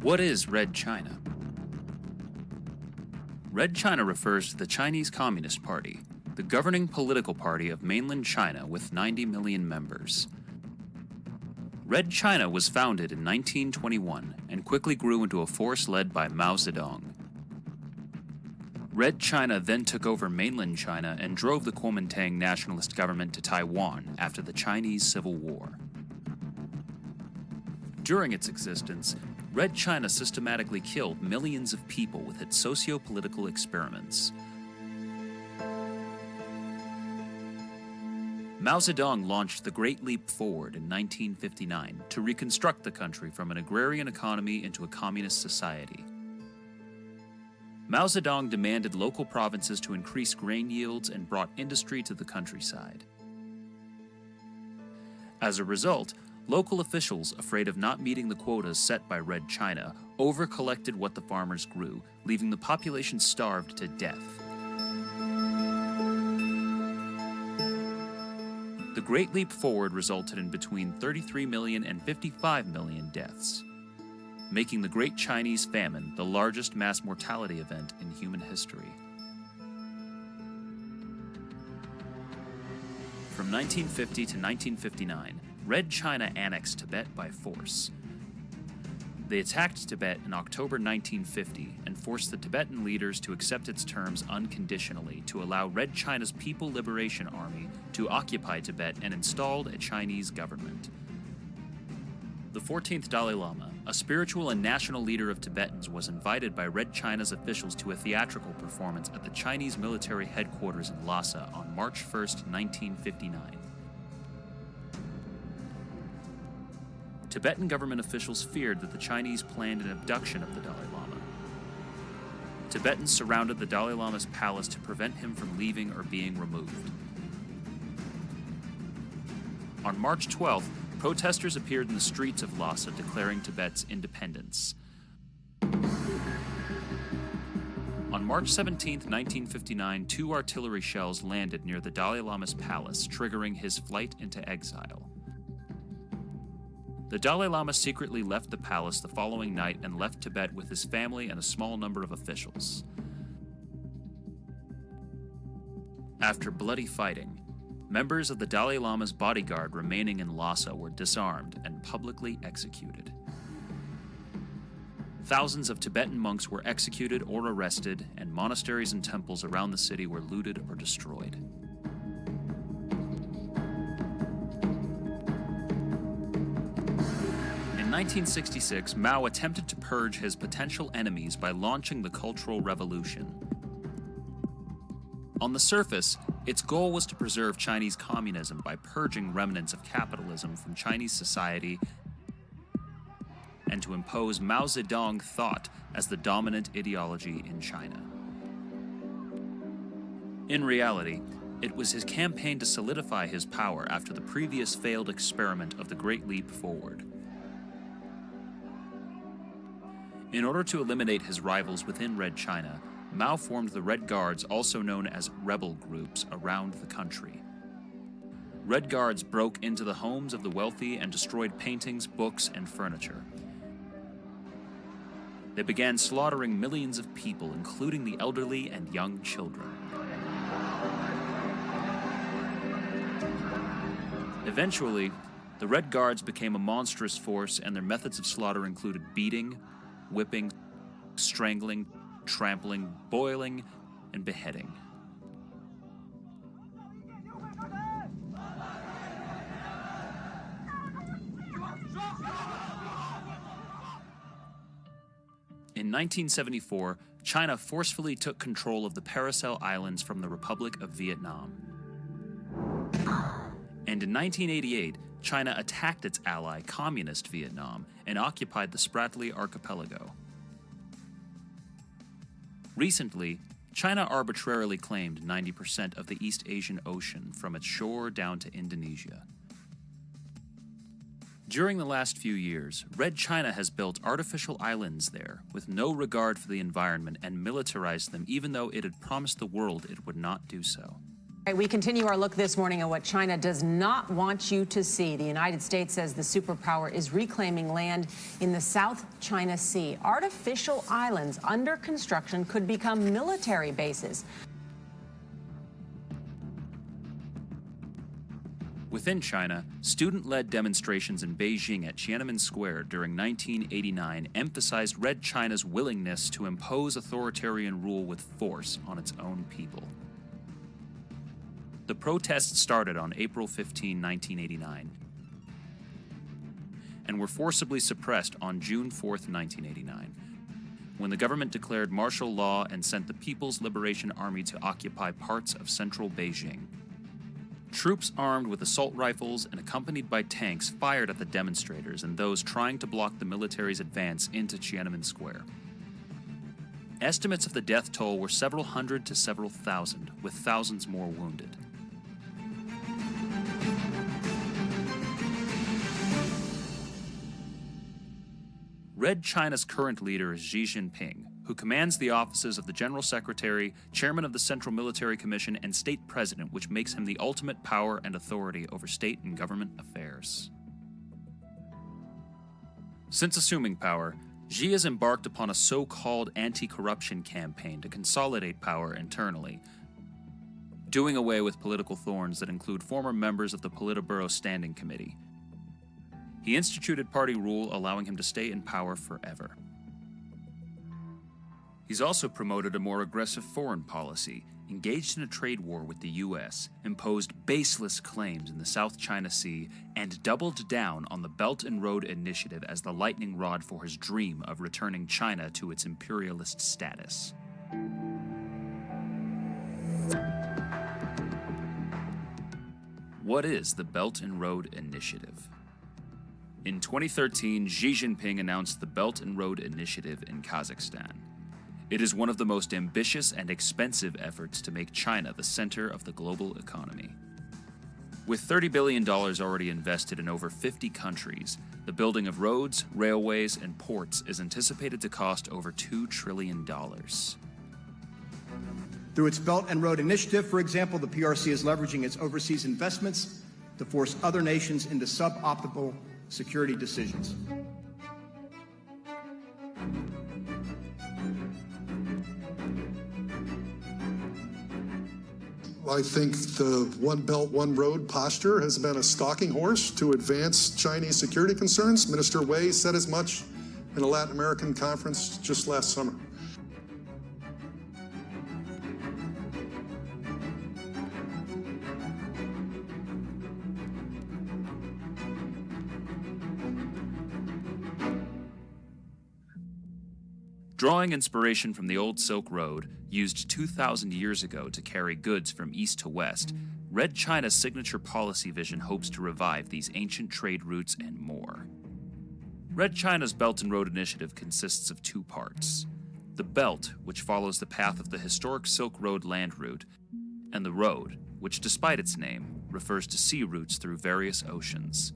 What is Red China? Red China refers to the Chinese Communist Party, the governing political party of mainland China with 90 million members. Red China was founded in 1921 and quickly grew into a force led by Mao Zedong. Red China then took over mainland China and drove the Kuomintang nationalist government to Taiwan after the Chinese Civil War. During its existence, Red China systematically killed millions of people with its socio-political experiments. Mao Zedong launched the Great Leap Forward in 1959 to reconstruct the country from an agrarian economy into a communist society. Mao Zedong demanded local provinces to increase grain yields and brought industry to the countryside. As a result, local officials, afraid of not meeting the quotas set by Red China, over-collected what the farmers grew, leaving the population starved to death. The Great Leap Forward resulted in between 33 million and 55 million deaths, making the Great Chinese Famine the largest mass mortality event in human history. From 1950 to 1959, Red China annexed Tibet by force. They attacked Tibet in October 1950 and forced the Tibetan leaders to accept its terms unconditionally to allow Red China's People Liberation Army to occupy Tibet and installed a Chinese government. The 14th Dalai Lama, a spiritual and national leader of Tibetans, was invited by Red China's officials to a theatrical performance at the Chinese military headquarters in Lhasa on March 1, 1959. Tibetan government officials feared that the Chinese planned an abduction of the Dalai Lama. Tibetans surrounded the Dalai Lama's palace to prevent him from leaving or being removed. On March 12th, protesters appeared in the streets of Lhasa declaring Tibet's independence. On March 17, 1959, 2 artillery shells landed near the Dalai Lama's palace, triggering his flight into exile. The Dalai Lama secretly left the palace the following night and left Tibet with his family and a small number of officials. After bloody fighting, members of the Dalai Lama's bodyguard remaining in Lhasa were disarmed and publicly executed. Thousands of Tibetan monks were executed or arrested, and monasteries and temples around the city were looted or destroyed. In 1966, Mao attempted to purge his potential enemies by launching the Cultural Revolution. On the surface, its goal was to preserve Chinese communism by purging remnants of capitalism from Chinese society and to impose Mao Zedong thought as the dominant ideology in China. In reality, it was his campaign to solidify his power after the previous failed experiment of the Great Leap Forward. In order to eliminate his rivals within Red China, Mao formed the Red Guards, also known as rebel groups, around the country. Red Guards broke into the homes of the wealthy and destroyed paintings, books, and furniture. They began slaughtering millions of people, including the elderly and young children. Eventually, the Red Guards became a monstrous force, and their methods of slaughter included beating, whipping, strangling, trampling, boiling, and beheading. In 1974, China forcefully took control of the Paracel Islands from the Republic of Vietnam. And in 1988, China attacked its ally, Communist Vietnam, and occupied the Spratly Archipelago. Recently, China arbitrarily claimed 90% of the East Asian Ocean from its shore down to Indonesia. During the last few years, Red China has built artificial islands there with no regard for the environment and militarized them even though it had promised the world it would not do so. We continue our look this morning at what China does not want you to see. The United States says the superpower is reclaiming land in the South China Sea. Artificial islands under construction could become military bases. Within China, student-led demonstrations in Beijing at Tiananmen Square during 1989 emphasized Red China's willingness to impose authoritarian rule with force on its own people. The protests started on April 15, 1989, and were forcibly suppressed on June 4, 1989, when the government declared martial law and sent the People's Liberation Army to occupy parts of central Beijing. Troops armed with assault rifles and accompanied by tanks fired at the demonstrators and those trying to block the military's advance into Tiananmen Square. Estimates of the death toll were several hundred to several thousand, with thousands more wounded. Red China's current leader is Xi Jinping, who commands the offices of the General Secretary, Chairman of the Central Military Commission, and State President, which makes him the ultimate power and authority over state and government affairs. Since assuming power, Xi has embarked upon a so-called anti-corruption campaign to consolidate power internally, doing away with political thorns that include former members of the Politburo Standing Committee. He instituted party rule, allowing him to stay in power forever. He's also promoted a more aggressive foreign policy, engaged in a trade war with the U.S., imposed baseless claims in the South China Sea, and doubled down on the Belt and Road Initiative as the lightning rod for his dream of returning China to its imperialist status. What is the Belt and Road Initiative? In 2013, Xi Jinping announced the Belt and Road Initiative in Kazakhstan. It is one of the most ambitious and expensive efforts to make China the center of the global economy. With $30 billion already invested in over 50 countries, the building of roads, railways, and ports is anticipated to cost over $2 trillion. Through its Belt and Road Initiative, for example, the PRC is leveraging its overseas investments to force other nations into suboptimal security decisions. I think the One Belt, One Road posture has been a stalking horse to advance Chinese security concerns. Minister Wei said as much in a Latin American conference just last summer. Drawing inspiration from the old Silk Road, used 2,000 years ago to carry goods from east to west, Red China's signature policy vision hopes to revive these ancient trade routes and more. Red China's Belt and Road Initiative consists of two parts: the Belt, which follows the path of the historic Silk Road land route, and the Road, which, despite its name, refers to sea routes through various oceans.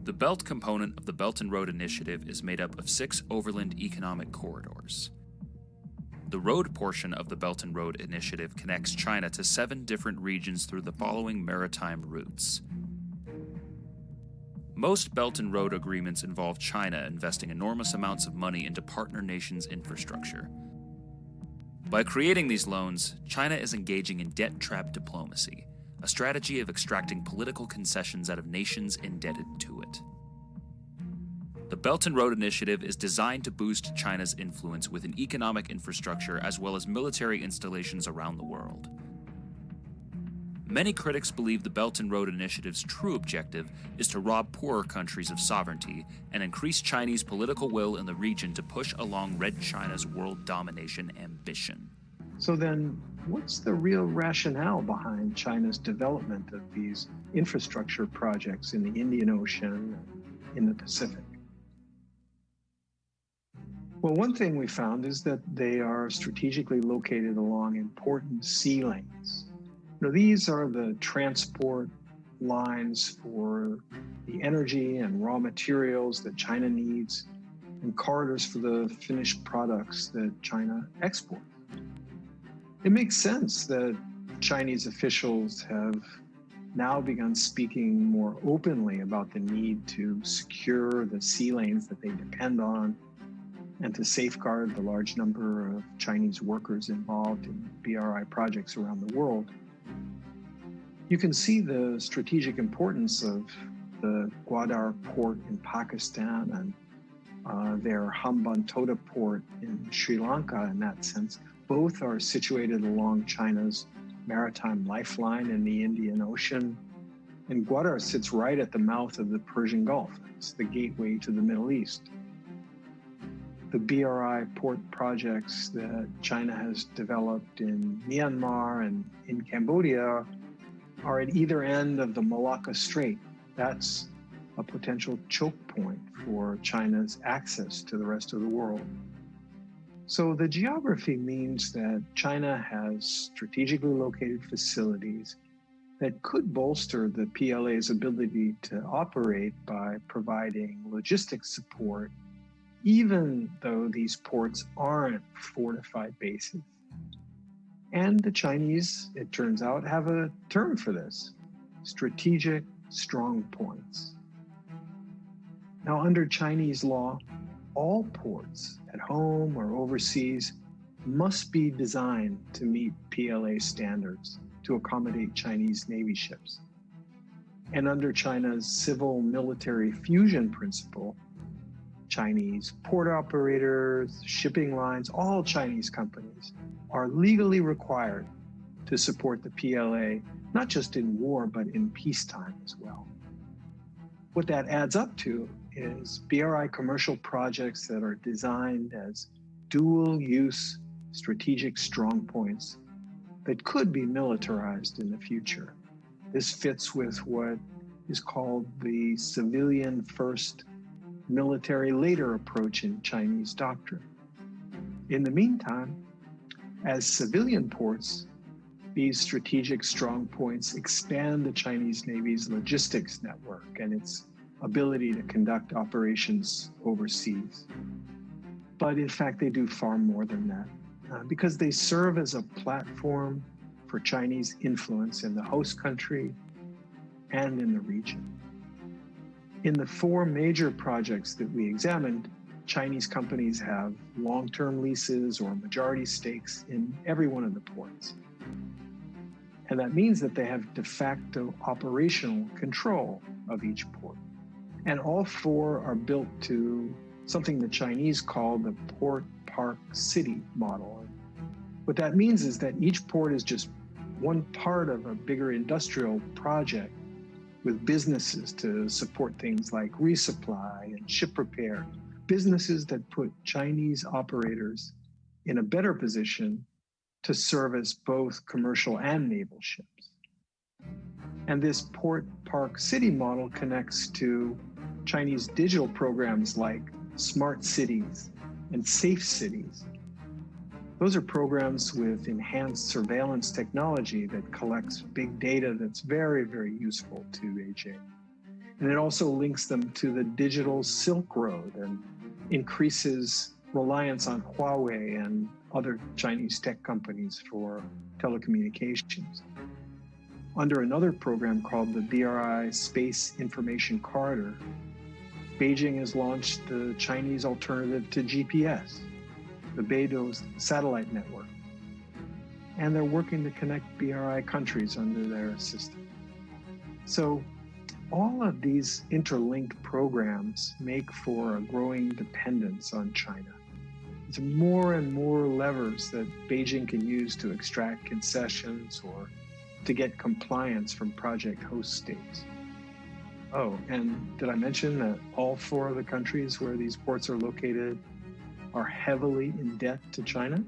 The Belt component of the Belt and Road Initiative is made up of 6 overland economic corridors. The road portion of the Belt and Road Initiative connects China to 7 different regions through the following maritime routes. Most Belt and Road agreements involve China investing enormous amounts of money into partner nations' infrastructure. By creating these loans, China is engaging in debt trap diplomacy, a strategy of extracting political concessions out of nations indebted to it. The Belt and Road Initiative is designed to boost China's influence with an economic infrastructure as well as military installations around the world. Many critics believe the Belt and Road Initiative's true objective is to rob poorer countries of sovereignty and increase Chinese political will in the region to push along Red China's world domination ambition. So then, what's the real rationale behind China's development of these infrastructure projects in the Indian Ocean and in the Pacific? Well, one thing we found is that they are strategically located along important sea lanes. These are the transport lines for the energy and raw materials that China needs, and corridors for the finished products that China exports. It makes sense that Chinese officials have now begun speaking more openly about the need to secure the sea lanes that they depend on and to safeguard the large number of Chinese workers involved in BRI projects around the world. You can see the strategic importance of the Gwadar port in Pakistan and their Hambantota port in Sri Lanka in that sense. Both are situated along China's maritime lifeline in the Indian Ocean. And Gwadar sits right at the mouth of the Persian Gulf. It's the gateway to the Middle East. The BRI port projects that China has developed in Myanmar and in Cambodia are at either end of the Malacca Strait. That's a potential choke point for China's access to the rest of the world. So the geography means that China has strategically located facilities that could bolster the PLA's ability to operate by providing logistics support, even though these ports aren't fortified bases. And the Chinese, it turns out, have a term for this: strategic strong points. Now, under Chinese law, all ports, at home or overseas, must be designed to meet PLA standards to accommodate Chinese Navy ships. And under China's civil-military fusion principle, Chinese port operators, shipping lines, all Chinese companies are legally required to support the PLA, not just in war, but in peacetime as well. What that adds up to is BRI commercial projects that are designed as dual-use strategic strongpoints that could be militarized in the future. This fits with what is called the civilian first, military later approach in Chinese doctrine. In the meantime, as civilian ports, these strategic strongpoints expand the Chinese Navy's logistics network and its ability to conduct operations overseas. But in fact, they do far more than that, because they serve as a platform for Chinese influence in the host country and in the region. In the 4 major projects that we examined, Chinese companies have long-term leases or majority stakes in every one of the ports. And that means that they have de facto operational control of each port. And all 4 are built to something the Chinese call the port park city model. What that means is that each port is just one part of a bigger industrial project with businesses to support things like resupply and ship repair, businesses that put Chinese operators in a better position to service both commercial and naval ships. And this port park city model connects to Chinese digital programs like smart cities and safe cities. Those are programs with enhanced surveillance technology that collects big data that's very, very useful to Beijing. And it also links them to the digital Silk Road and increases reliance on Huawei and other Chinese tech companies for telecommunications. Under another program called the BRI Space Information Corridor, Beijing has launched the Chinese alternative to GPS, the Beidou satellite network. And they're working to connect BRI countries under their system. So all of these interlinked programs make for a growing dependence on China. There's more and more levers that Beijing can use to extract concessions or to get compliance from project host states. Oh, and did I mention that all 4 of the countries where these ports are located are heavily in debt to China?